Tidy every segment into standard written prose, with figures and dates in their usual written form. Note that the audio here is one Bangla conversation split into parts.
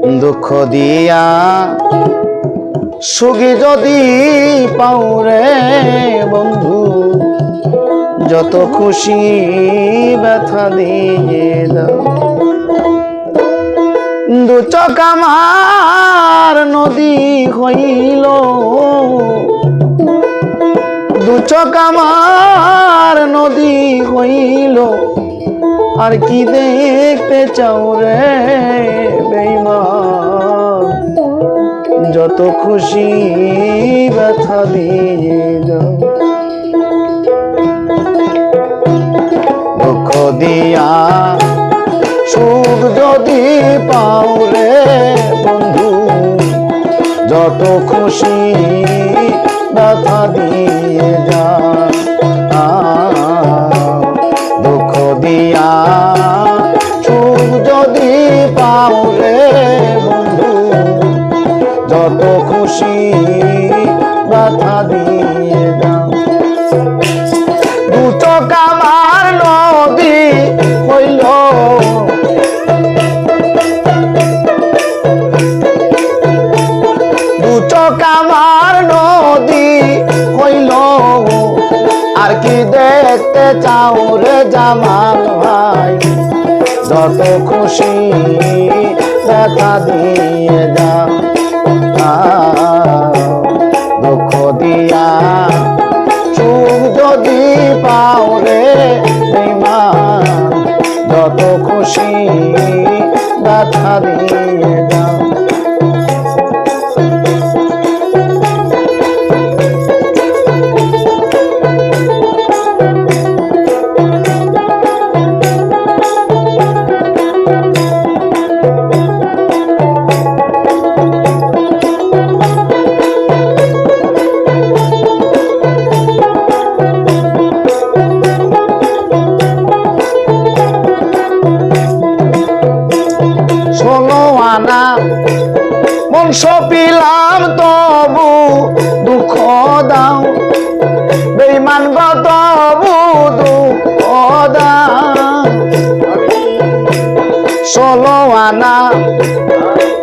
দুঃখ দিয়া সুখী যদি পাও রে বন্ধু, যত খুশি ব্যথা দিয়ে দাও। দু চোখ আমার নদী হইল, দু চোখ আমার নদী হইল, আর কি দেখতে চাও রে বেঈমান, যত খুশি ব্যথা দিয়ে যাও। দুঃখ দিয়া সুখ যদি পাও রে বন্ধু, যত খুশি ব্যথা দিয়ে যাও। দুঃখ দিয়া সুখ যদি পাও রে বন্ধু, যত খুশি ব্যথা দিয়ে যাও। দু চোখ আমার নদী হইল, দু চোখ আমার নদী হইল, আর কি দেখতে চাও রে জামাল ভাই, যত খুশি ব্যথা দিয়ে যাও। দুঃখ দিয়া সুখ যদি পাও রে বেঈমান, যত খুশি ব্যথা দিয়ে যাও। বংশ পিলাম তবু দুঃখ দাও বেঈমান গো, তবু দুঃখ দাও। 16 আনা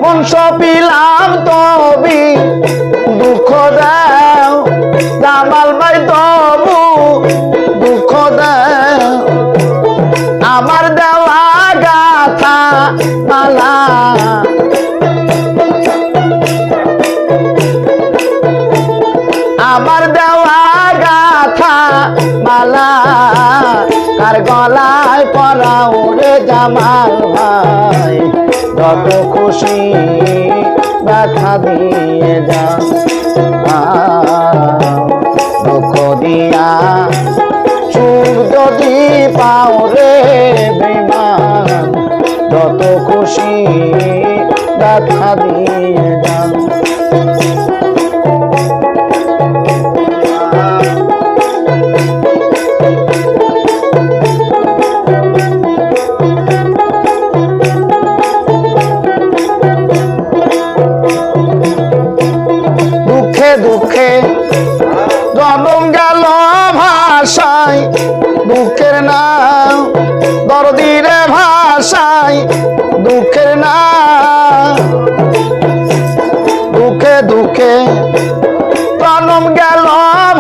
বংশ পিলাম তবি দুঃখ দাও, জামাল ভাই তবু দুঃখ দাও। আমার দেওয়া গাথা মালা, আমার দেওয়া গাথা মালা, কার গলায় পরাও রে জামাল ভাই, যত খুশি ব্যথা দিয়ে যাও। দুঃখ দিয়া সুখ যদি পাও রে বেঈমান, যত খুশি ব্যথা দিয়ে যাও। দুঃখে দুঃখে জনম গেল ভাষায়, দুঃখের নাম দরদিরে ভাষায়, দুঃখের নাম। দুঃখে দুঃখে জনম গেল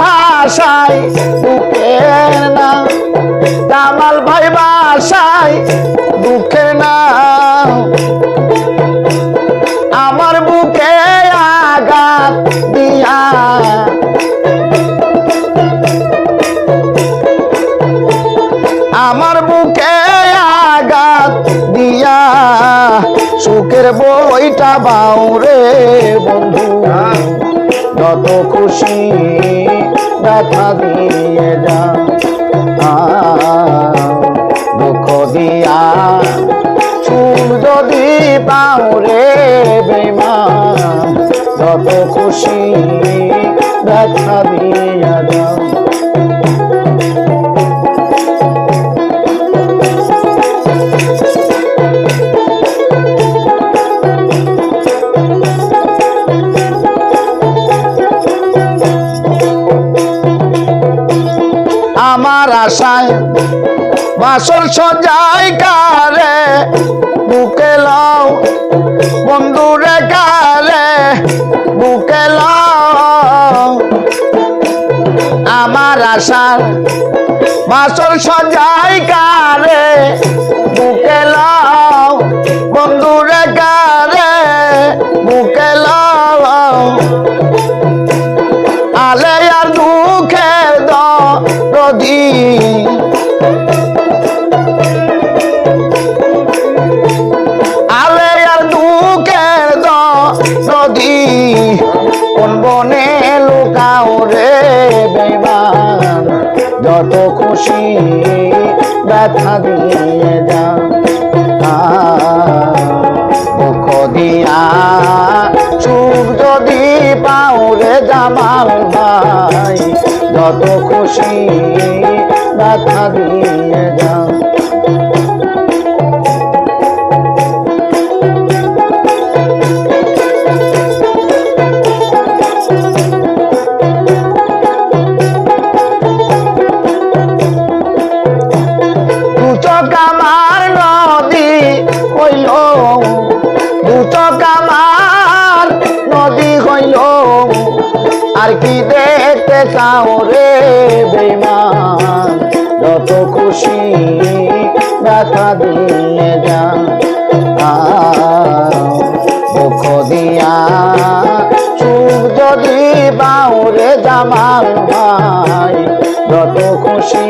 ভাষায়, দুঃখের নাম জামাল ভাই ভাষায়, দুঃখের নাম। আমার বুকে আঘাত দিয়া আমার বুকে আঘাত দিয়া সুখের বইটা বাও রে বন্ধু, যত খুশি ব্যথা দিয়ে যাও। দুঃখ দিয়া সুখ যদি পাও রে বেঈমান, যত খুশি ব্যথা দিয়ে যাও। আমার আশায় বাসর সজাই কারে বুকে লাও বন্ধুরে কালে বুকে লও আমার আশার বাসর সজাই কারে বুকে লও বন্ধুরে কারে বুকে লও আলে আর দুঃখের দরদি আলে আর দুঃখের দরদি কোন বনে লুকাও রে বেঈমান যত খুশি ব্যথা দিয়ে যা দুঃখ দিয়া সুখ যদি পাও রে জামাল ভাই যত খুশি ব্যথা দিয়ে যা কামার নদী হইল কামার নদী হইল আর কি দেখতে চাও রে বেঈমান যত খুশি ব্যথা দিয়ে যা দুঃখ দিয়া সুখ যদি পাও রে জামাল ভাই যত খুশি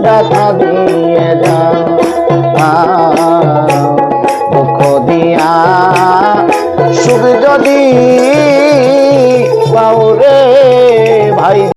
ব্যথা দিয়ে যা দুঃখ দিয়া সুখ যদি পাও রে ভাই।